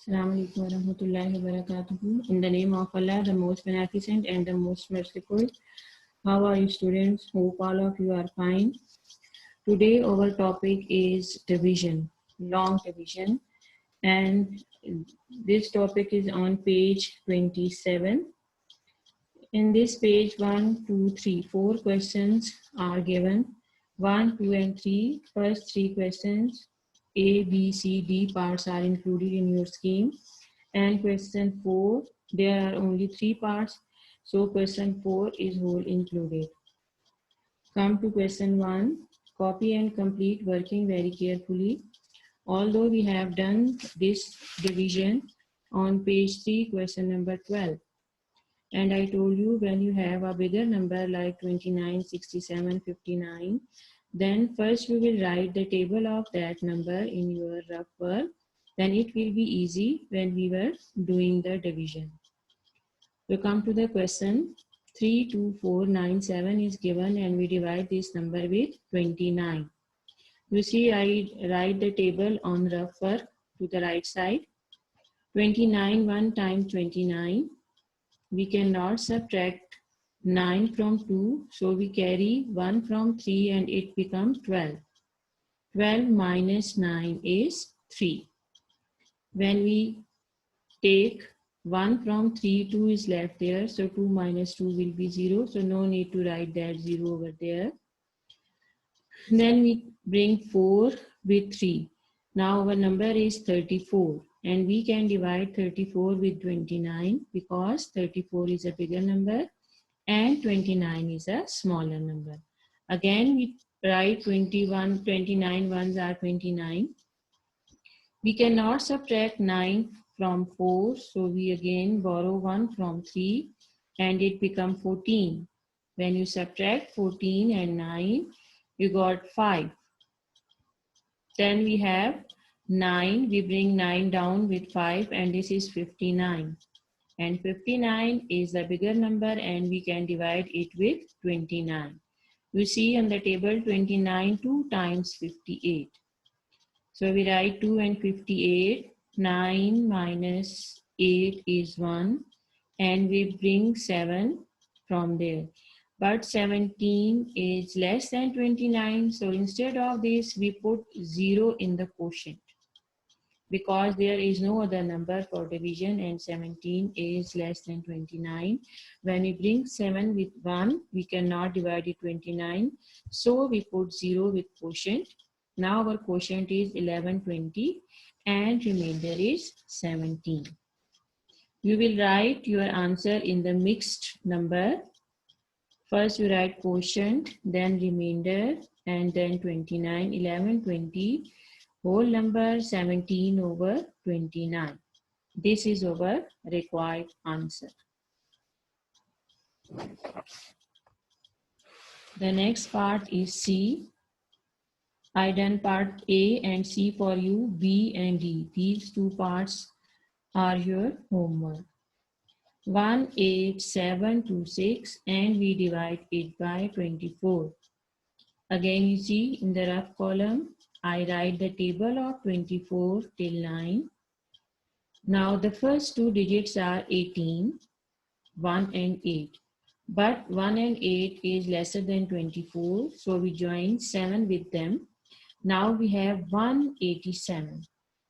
Assalamu alaikum warahmatullahi wabarakatuh. In the name of Allah, the most beneficent and the most merciful. How are you, students? Hope all of you are fine. Today our topic is division, long division, and this topic is on page 27. In this page, 1, 2, 3, 4 questions are given. 1, 2, and 3. First 3 questions, A, B, C, D parts are included in your scheme. And question 4, there are only 3 parts. So question 4 is whole included. Come to question 1. Copy and complete working very carefully. Although we have done this division on page 3, question number 12. And I told you when you have a bigger number like 29, 67, 59, then first we will write the table of that number in your rough work. Then it will be easy when we were doing the division. So come to the question. 32497 is given and we divide this number with 29. You see, I write the table on rough work to the right side. 29, 1 times 29. We cannot subtract 9 from 2, so we carry 1 from 3 and it becomes 12. 12 minus 9 is 3. When we take 1 from 3, 2 is left there, so 2 minus 2 will be 0, so no need to write that 0 over there. Then we bring 4 with 3. Now our number is 34. And we can divide 34 with 29 because 34 is a bigger number and 29 is a smaller number. Again, we write 21, 29 ones are 29. We cannot subtract 9 from 4, so we again borrow 1 from 3 and it becomes 14. When you subtract 14 and 9, you got 5. Then we have 9, we bring 9 down with 5 and this is 59. And 59 is the bigger number and we can divide it with 29. You see on the table 29 2 times 58. So we write 2 and 58. 9 minus 8 is 1 and we bring 7 from there. But 17 is less than 29. So instead of this, we put 0 in the quotient because there is no other number for division and 17 is less than 29. When we bring 7 with 1, we cannot divide it 29. So we put 0 with quotient. Now our quotient is 1120 and remainder is 17. You will write your answer in the mixed number. First you write quotient, then remainder, and then 29, 11, 20, whole number 17 over 29. This is our required answer. The next part is C. I done part A and C for you, B and D. These 2 parts are your homework. 18726 and we divide it by 24. Again you see in the rough column, I write the table of 24 till 9. Now the first 2 digits are 18, 1 and 8. But 1 and 8 is lesser than 24, so we join 7 with them. Now we have 187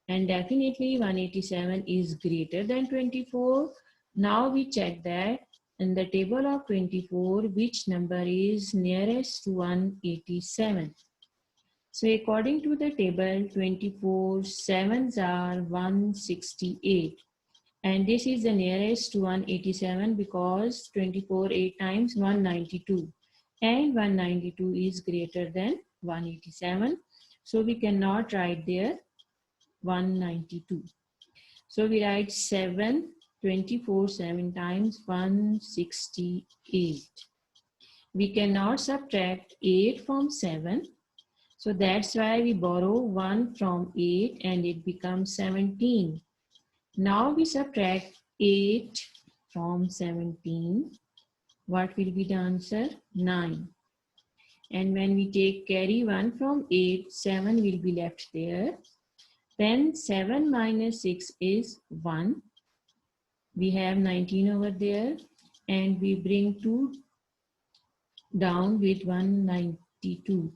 and definitely 187 is greater than 24. Now we check that in the table of 24 which number is nearest to 187. So according to the table, 24 sevens are 168 and this is the nearest to 187 because 24 8 times 192 and 192 is greater than 187. So we cannot write there 192. So we write 7, 24 7 times 168. We cannot subtract 8 from 7. So that's why we borrow 1 from 8 and it becomes 17. Now we subtract 8 from 17. What will be the answer? 9. And when we take carry 1 from 8, 7 will be left there. Then 7 minus 6 is 1. We have 19 over there, and we bring 2 down with 192.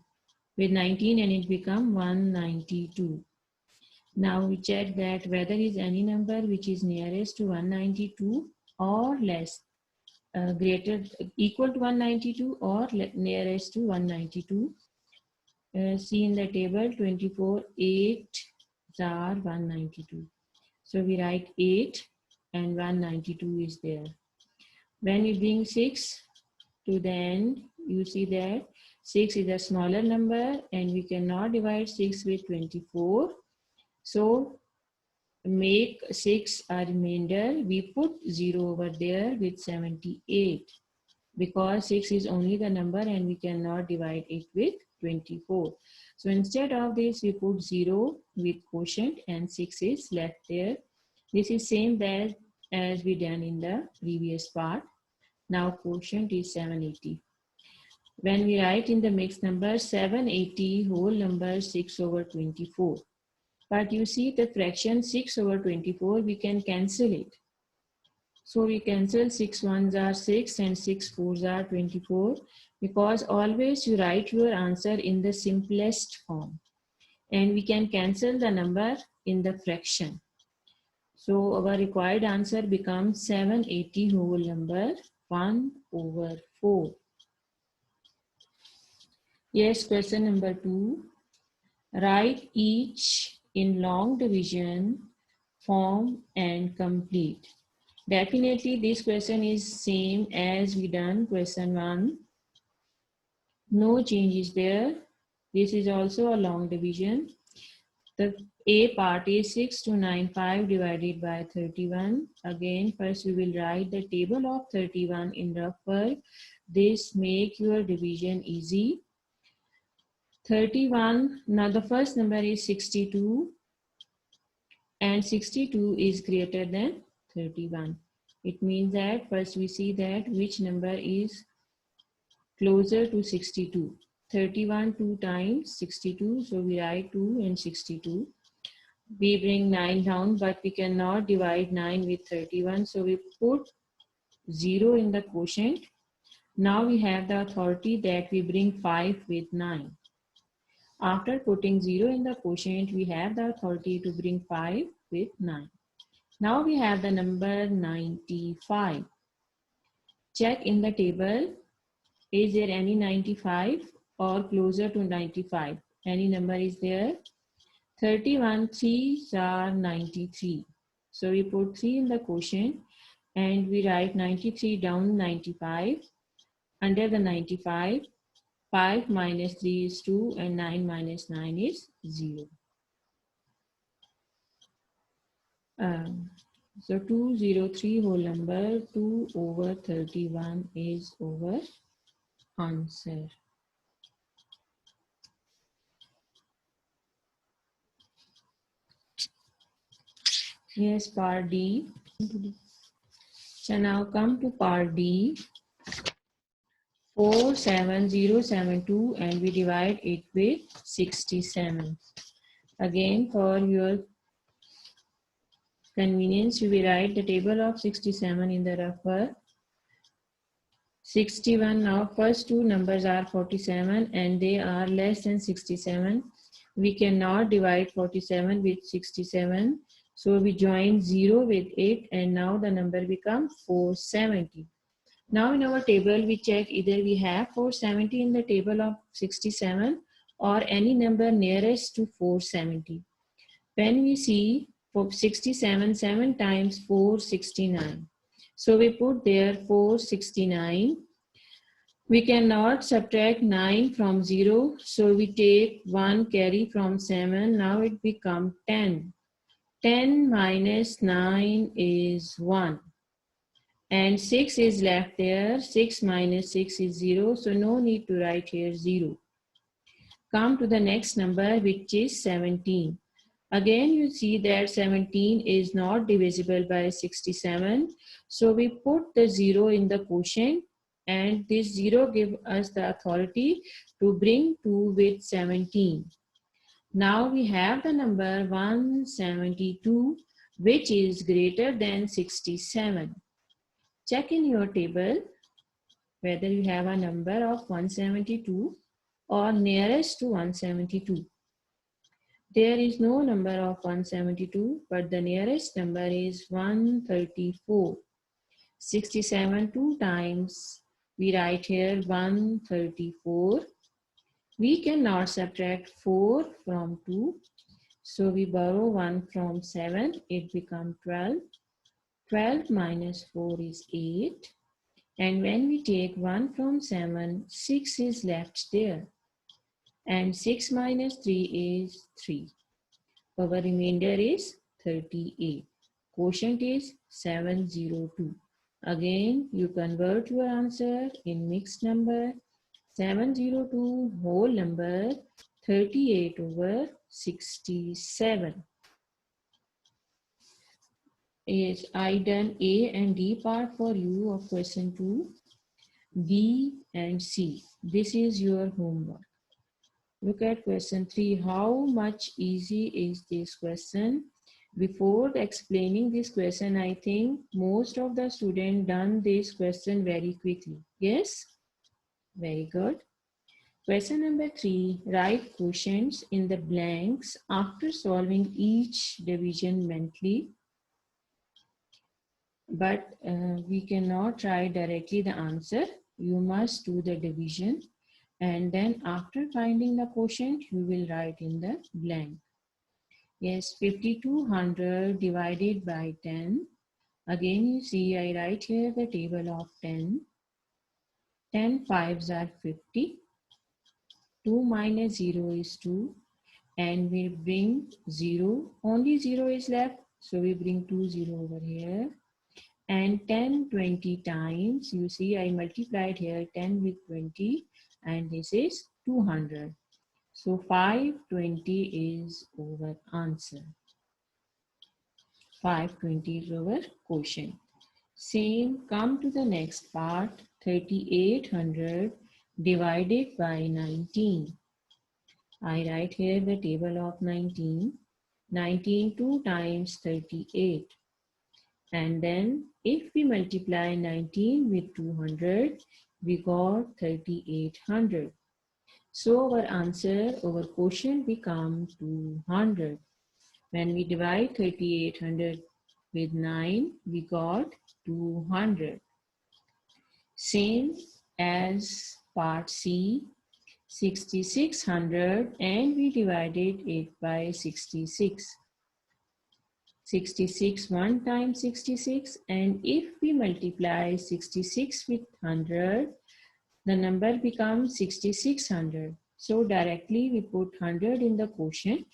With 19 and it become 192. Now we check that whether is any number which is nearest to 192 or less, greater, equal to 192 or nearest to 192. See in the table 24, 8 are 192. So we write 8 and 192 is there. When you bring 6 to the end, you see that 6 is a smaller number and we cannot divide 6 with 24. So make 6 a remainder. We put 0 over there with 78 because 6 is only the number and we cannot divide it with 24. So instead of this, we put 0 with quotient and 6 is left there. This is same as we done in the previous part. Now quotient is 780. When we write in the mixed number 780 whole number 6 over 24. But you see the fraction 6 over 24, we can cancel it. So we cancel 6 ones are 6 and 6 fours are 24, because always you write your answer in the simplest form. And we can cancel the number in the fraction. So our required answer becomes 780 whole number 1 over 4. Yes, question number 2. Write each in long division form and complete. Definitely this question is same as we done question 1. No change is there. This is also a long division. The A part is 6295 divided by 31. Again, first we will write the table of 31 in rough work. This make your division easy. 31, now the first number is 62 and 62 is greater than 31. It means that first we see that which number is closer to 62. 31 2 times 62, so we write 2 and 62. We bring 9 down, but we cannot divide 9 with 31, so we put 0 in the quotient. Now we have the authority that we bring 5 with 9. After putting 0 in the quotient, we have the authority to bring 5 with 9. Now we have the number 95. Check in the table, is there any 95 or closer to 95? Any number is there? 31 3s are 93. So we put 3 in the quotient and we write 93 down 95. Under the 95, 5 minus 3 is 2 and 9 minus 9 is 0. So 203 whole number 2 over 31 is our answer. Yes, part D. So now come to part D. 47072 and we divide it with 67. Again, for your convenience, we will write the table of 67 in the rough work. 61, now first two numbers are 47 and they are less than 67. We cannot divide 47 with 67. So we join 0 with it and now the number becomes 470. Now in our table, we check either we have 470 in the table of 67 or any number nearest to 470. When we see 67, 7 times 469. So we put there 469. We cannot subtract 9 from 0. So we take 1 carry from 7. Now it becomes 10. 10 minus 9 is 1. And 6 is left there. 6 minus 6 is 0. So no need to write here 0. Come to the next number, which is 17. Again, you see that 17 is not divisible by 67. So we put the 0 in the quotient. And this 0 gives us the authority to bring 2 with 17. Now we have the number 172, which is greater than 67. Check in your table whether you have a number of 172 or nearest to 172. There is no number of 172, but the nearest number is 134. 67 two times. We write here 134. We cannot subtract 4 from 2. So we borrow 1 from 7. It becomes 12. 12 minus 4 is 8. And when we take 1 from 7, 6 is left there. And 6 minus 3 is 3. Our remainder is 38. Quotient is 702. Again, you convert your answer in mixed number. 702 whole number 38 over 67. Is I done A and D part for you of question 2. B and C. This is your homework. Look at question 3. How much easy is this question? Before explaining this question, I think most of the students done this question very quickly. Yes? Very good. Question number 3. Write quotients in the blanks after solving each division mentally. But we cannot write directly the answer. You must do the division. And then after finding the quotient, you will write in the blank. Yes, 5200 divided by 10. Again, you see, I write here the table of 10. 10 fives are 50. 2 minus 0 is 2. And we bring 0. Only 0 is left. So we bring 2 0 over here. And 10 20 times, you see, I multiplied here 10 with 20. And this is 200. So 520 is our answer. 520 is our quotient. Same, come to the next part. 3800 divided by 19. I write here the table of 19. 19 2 times 38. And then if we multiply 19 with 200, we got 3800. So our answer, our quotient becomes 200. When we divide 3800 with 9, we got 200. Same as part C, 6600, and we divided it by 66. 66 1 times 66, and if we multiply 66 with 100, the number becomes 6600. So directly we put 100 in the quotient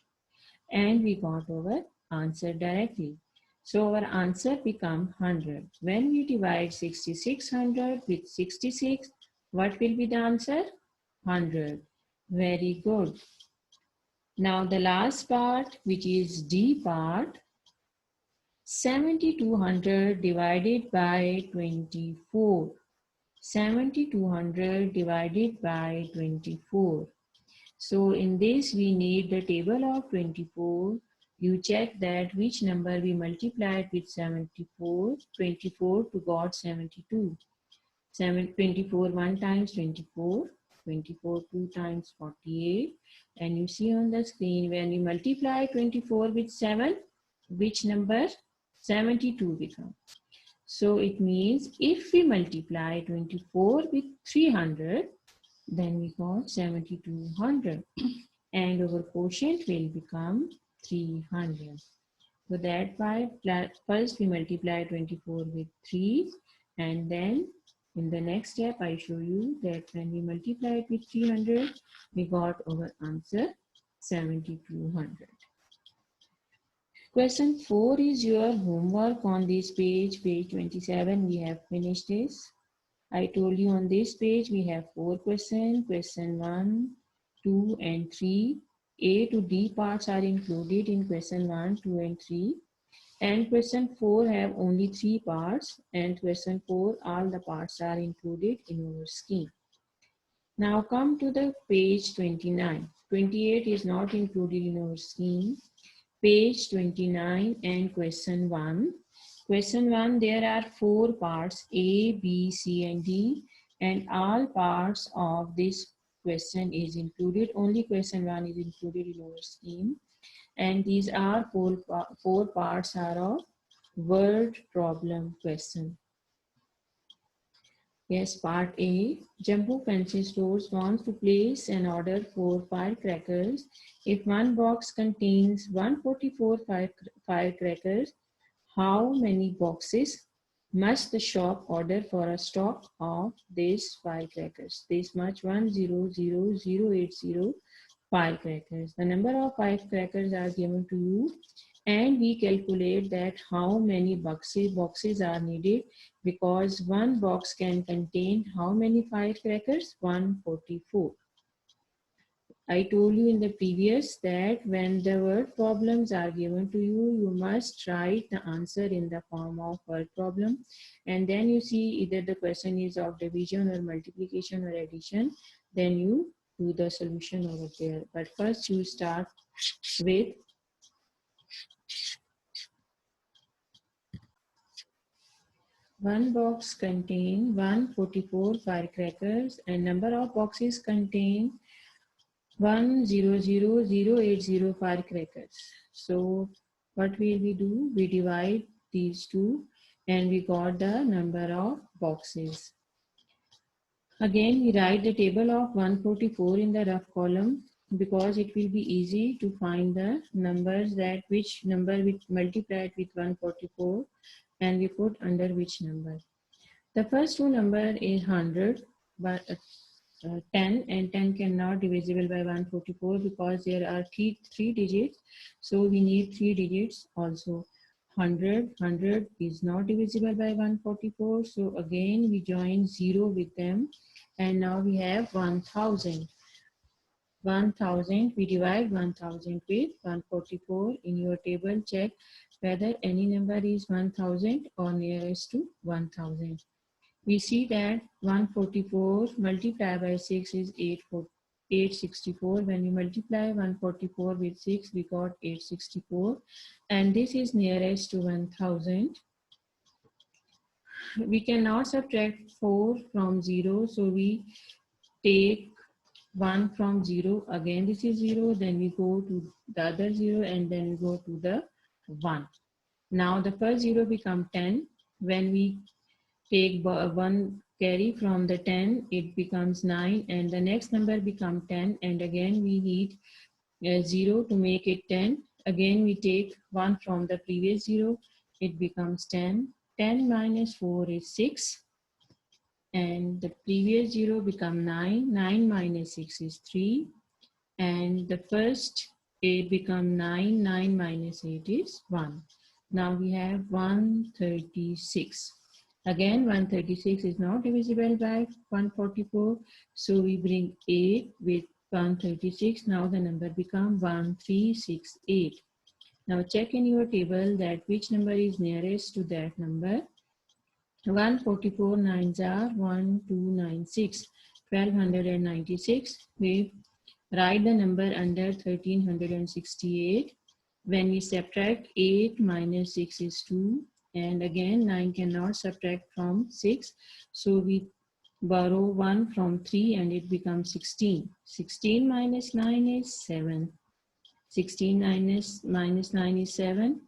and we got our answer directly. So our answer becomes 100. When we divide 6600 with 66, what will be the answer? 100. Very good. Now the last part, which is D part, 7200 divided by 24. 7200 divided by 24. So in this we need the table of 24. You check that which number we multiplied with 74. 24 to got 72. 24 1 times 24. 24 2 times 48. And you see on the screen when you multiply 24 with 7, which number? 72 becomes. So it means if we multiply 24 with 300, then we got 7200 and our quotient will become 300. So that why first we multiply 24 with 3, and then in the next step I show you that when we multiply it with 300, we got our answer 7200. Question 4 is your homework on this page, page 27. We have finished this. I told you on this page we have 4 questions. Question 1, 2 and 3. A to D parts are included in question 1, 2 and 3. And question 4 have only 3 parts. And question 4, all the parts are included in our scheme. Now come to the page 29. 28 is not included in our scheme. Page 29 and question 1. Question 1, there are 4 parts A, B, C and D, and all parts of this question is included. Only question 1 is included in our scheme. And these are four parts are of word problem question. Yes, part A. Jumbo Fancy Stores wants to place an order for firecrackers. If one box contains 144 firecrackers, how many boxes must the shop order for a stock of these firecrackers? This much 100080 firecrackers. The number of firecrackers are given to you, and we calculate that how many boxes are needed, because one box can contain how many firecrackers? 144. I told you in the previous that when the word problems are given to you, you must write the answer in the form of word problem, and then you see either the question is of division or multiplication or addition, then you do the solution over there. But first you start with one box contain 144 firecrackers and number of boxes contain 100080 firecrackers. So what will we do? We divide these two and we got the number of boxes. Again, we write the table of 144 in the rough column, because it will be easy to find the numbers that which number we multiplied with 144 and we put under which number. The first two number is 100, but 10, and 10 cannot divisible by 144 because there are three digits. So we need 3 digits also. 100 is not divisible by 144. So again we join 0 with them, and now we have 1000. 1000, we divide 1000 with 144. In your table, check whether any number is 1000 or nearest to 1000. We see that 144 multiplied by 6 is 864. When we multiply 144 with 6, we got 864, and this is nearest to 1000. We cannot subtract 4 from 0, so we take 1 from 0. Again this is 0, then we go to the other 0, and then we go to the 1. Now the first 0 become 10. When we take 1 carry from the 10, it becomes 9, and the next number become 10, and again we need 0 to make it 10. Again we take 1 from the previous 0, it becomes 10. 10 minus 4 is 6, and the previous 0 become 9. 9 minus 6 is 3, and the first 8 become 9. 9 minus 8 is 1. Now we have 136. Again 136 is not divisible by 144, so we bring 8 with 136. Now the number become 1368. Now check in your table that which number is nearest to that number. 144 9s are 1296. 1296. We write the number under 1368. When we subtract 8 minus 6 is 2. And again 9 cannot subtract from 6. So we borrow 1 from 3 and it becomes 16. 16 minus 9 is 7. 16 minus 9 is 7.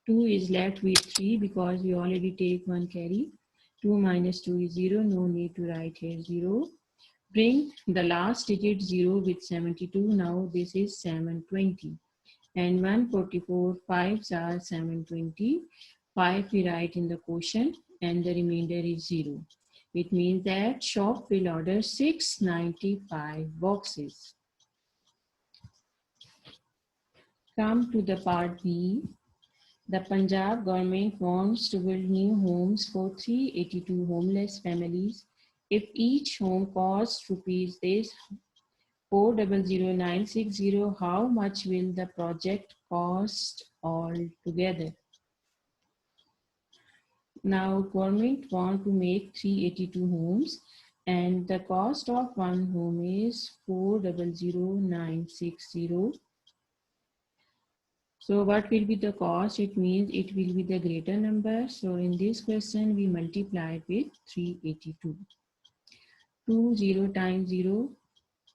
2 is left with 3 because we already take 1 carry. 2 minus 2 is 0. No need to write here 0. Bring the last digit 0 with 72. Now this is 720. And 144 5s are 720. 5 we write in the quotient and the remainder is 0. It means that shop will order 695 boxes. Come to the part B. The Punjab government wants to build new homes for 382 homeless families. If each home costs rupees 4,00960, how much will the project cost altogether? Now government want to make 382 homes. And the cost of one home is 4,00960. So what will be the cost? It means it will be the greater number. So in this question, we multiply it with 382. 20 times 0.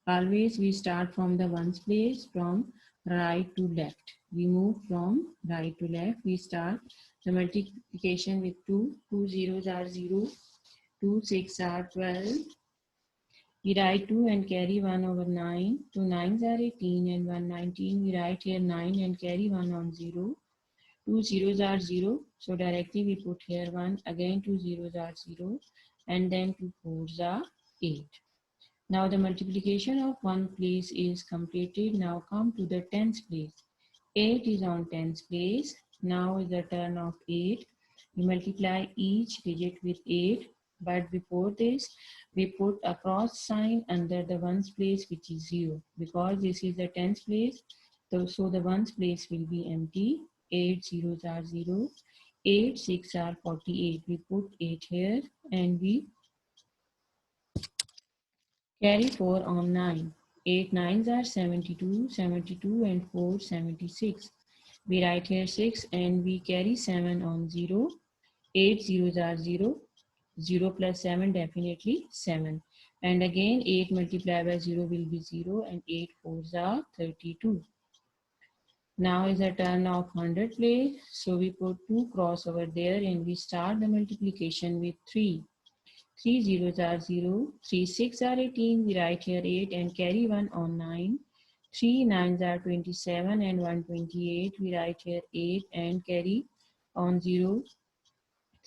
Always we start from the ones place, from right to left. We move from right to left. We start the multiplication with 2. 2 zeros are 0. 2 6 are 12. We write 2 and carry 1 over 9. 2 9s are 18 and 1 19. We write here 9 and carry 1 on 0. 2 zeros are 0. So directly we put here 1. Again 2 zeros are 0. And then 2 fours are 8. Now the multiplication of one place is completed. Now come to the tens place. 8 is on tens place. Now is the turn of 8. We multiply each digit with 8. But before this, we put a cross sign under the ones place, which is 0. Because this is the tens place, so the ones place will be empty. 8 zeros are 0. 8 6 are 48. We put 8 here and we carry 4 on 9. 8 9s are 72. 72 and 4 76. We write here 6 and we carry 7 on 0. 8 zeros are 0. 0 plus 7 definitely 7. And again 8 multiplied by 0 will be 0 and 8 fours are 32. Now is the turn of 100 place. So we put 2 cross over there and we start the multiplication with 3. 3 zeros are 0. 3 6 are 18. We write here 8 and carry 1 on 9. 3 9s are 27 and 128. We write here 8 and carry on 0.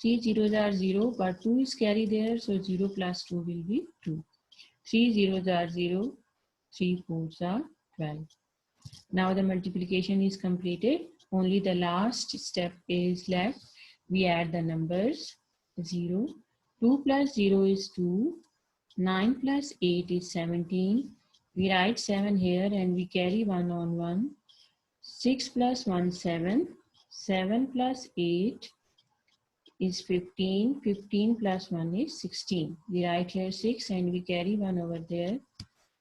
3 zeros are 0, but 2 is carry there, so 0 plus 2 will be 2. 3 zeros are 0, 3 fours are 12. Now the multiplication is completed. Only the last step is left. We add the numbers. 0. 2 plus 0 is 2. 9 plus 8 is 17. We write 7 here and we carry 1 on 1. 6 plus 1 7. 7 plus 8 is 15. 15 plus 1 is 16. We write here 6 and we carry 1 over there.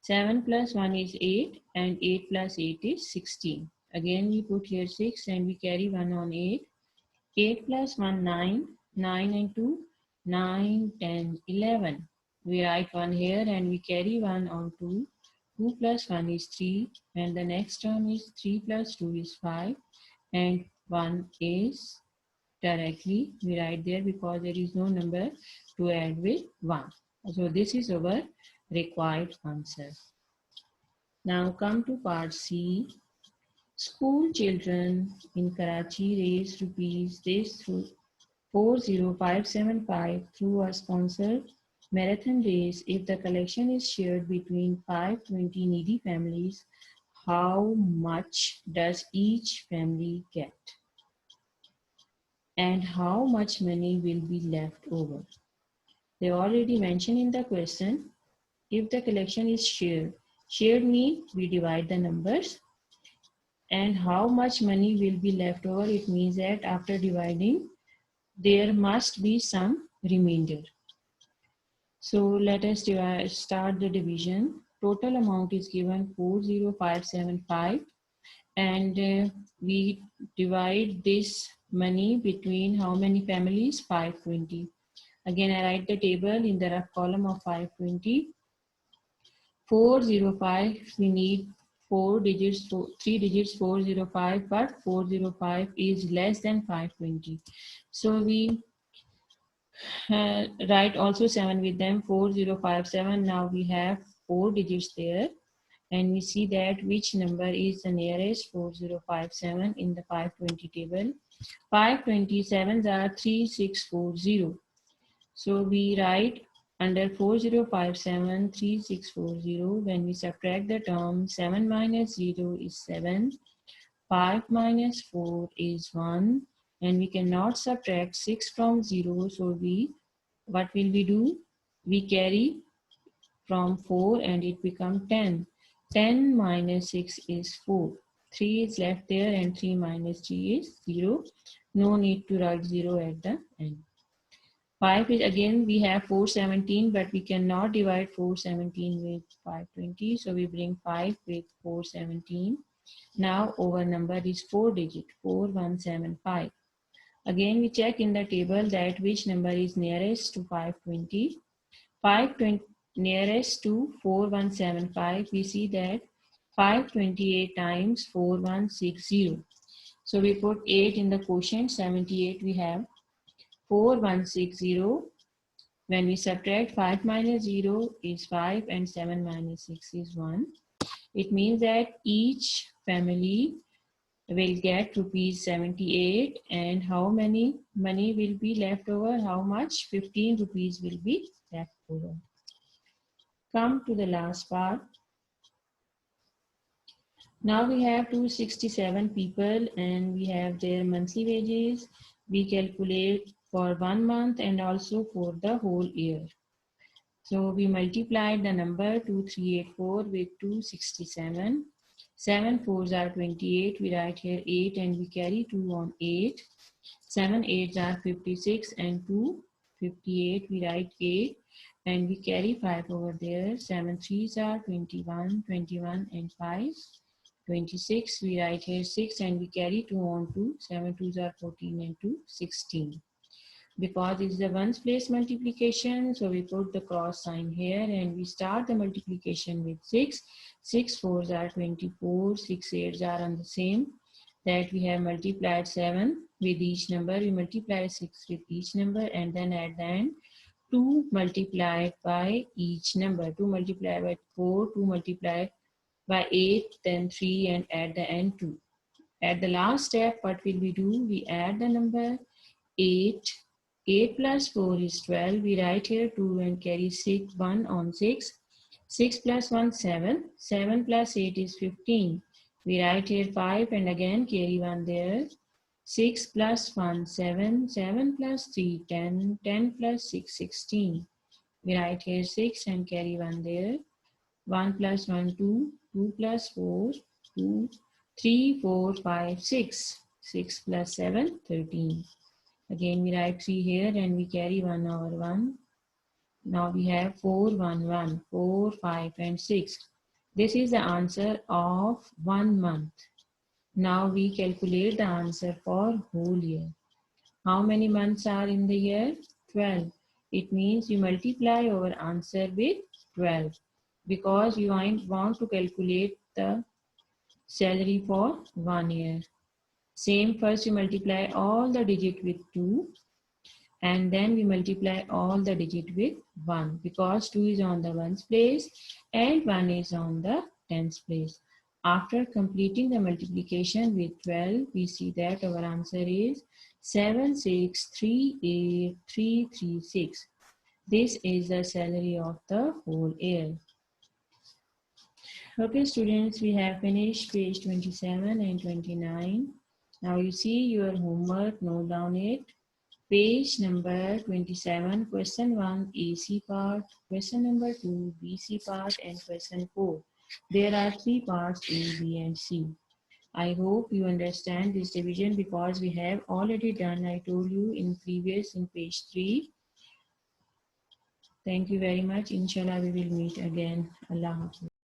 7 plus 1 is 8 and 8 plus 8 is 16. Again we put here 6 and we carry 1 on 8. 8 plus 1 9. 9 and 2 9, 10, 11. We write 1 here and we carry 1 on 2. 2 plus 1 is 3 and the next term is 3 plus 2 is 5 and 1 is directly we write there because there is no number to add with 1. So this is our required answer. Now come to part C. School children in Karachi raised rupees this through 40575 through a sponsored marathon race. If the collection is shared between 520 needy families, how much does each family get? And how much money will be left over? They already mentioned in the question, if the collection is shared. Shared means we divide the numbers. And how much money will be left over? It means that after dividing, there must be some remainder. So let us start the division. Total amount is given 40575 and we divide this money between how many families? 520. Again, I write the table in the rough column of 520. 405, we need 4 digits, 3 digits 405, but 405 is less than 520. So we write also 7 with them, 4057. Now we have 4 digits there and we see that which number is the nearest 4057 in the 520 table. 527s are 3640. So we write under 4057 3640. When we subtract the term, 7 minus 0 is 7, 5 minus 4 is 1, and we cannot subtract 6 from 0. So what will we do? We carry from 4 and it becomes 10. 10 minus 6 is 4. 3 is left there and 3 minus 3 is 0. No need to write 0 at the end. 5 is again, we have 417, but we cannot divide 417 with 520. So we bring 5 with 417. Now our number is 4 digit, 4175. Again, we check in the table that which number is nearest to 520. 520 nearest to 4175. We see that 528 times 4160. So we put 8 in the quotient, 78 we have. 4160. When we subtract 5 minus 0 is 5 and 7 minus 6 is 1. It means that each family will get rupees 78, and how many money will be left over? How much? 15 rupees will be left over. Come to the last part. Now we have 267 people and we have their monthly wages. We calculate for 1 month and also for the whole year. So we multiplied the number 2384 with 267. 7 4s are 28. We write here 8 and we carry 2 on 8. 7 8s are 56 and 2 58. We write 8 and we carry 5 over there. 7 3s are 21. 21 and 5. 26. We write here 6 and we carry 2 on 2. 7 2s are 14 and 2 16. Because this is a ones place multiplication, so we put the cross sign here and we start the multiplication with 6. 6 4s are 24. 6 8s are on the same, that we have multiplied 7 with each number. We multiply 6 with each number and then at the end 2 multiplied by each number. 2 multiplied by 4, 2 multiplied by 8, then 3 and at the end 2. At the last step, what will we do? We add the number 8. 8 plus 4 is 12. We write here 2 and carry 6, 1 on 6. 6 plus 1, 7. 7 plus 8 is 15. We write here 5 and again carry 1 there. 6 plus 1, 7. 7 plus 3, 10. 10 plus 6, 16. We write here 6 and carry 1 there. 1 plus 1, 2. 2 plus 4, 2. 3, 4, 5, 6. 6 plus 7, 13. Again, we write 3 here and we carry 1 over 1. Now we have 4, 1, 1, 4, 5 and 6. This is the answer of 1 month. Now we calculate the answer for whole year. How many months are in the year? 12. It means you multiply our answer with 12 because you want to calculate the salary for 1 year. Same, first you multiply all the digit with 2 and then we multiply all the digit with 1 because 2 is on the ones place and 1 is on the tens place. After completing the multiplication with 12, we see that our answer is 7638336. This is the salary of the whole year. Okay, students, we have finished page 27 and 29. Now you see your homework, note down it. Page number 27, question 1, AC part, question number 2, BC part, and question 4. There are 3 parts, A, B, and C. I hope you understand this division because we have already done, I told you in previous in page 3. Thank you very much. Inshallah, we will meet again. Allah Hafiz.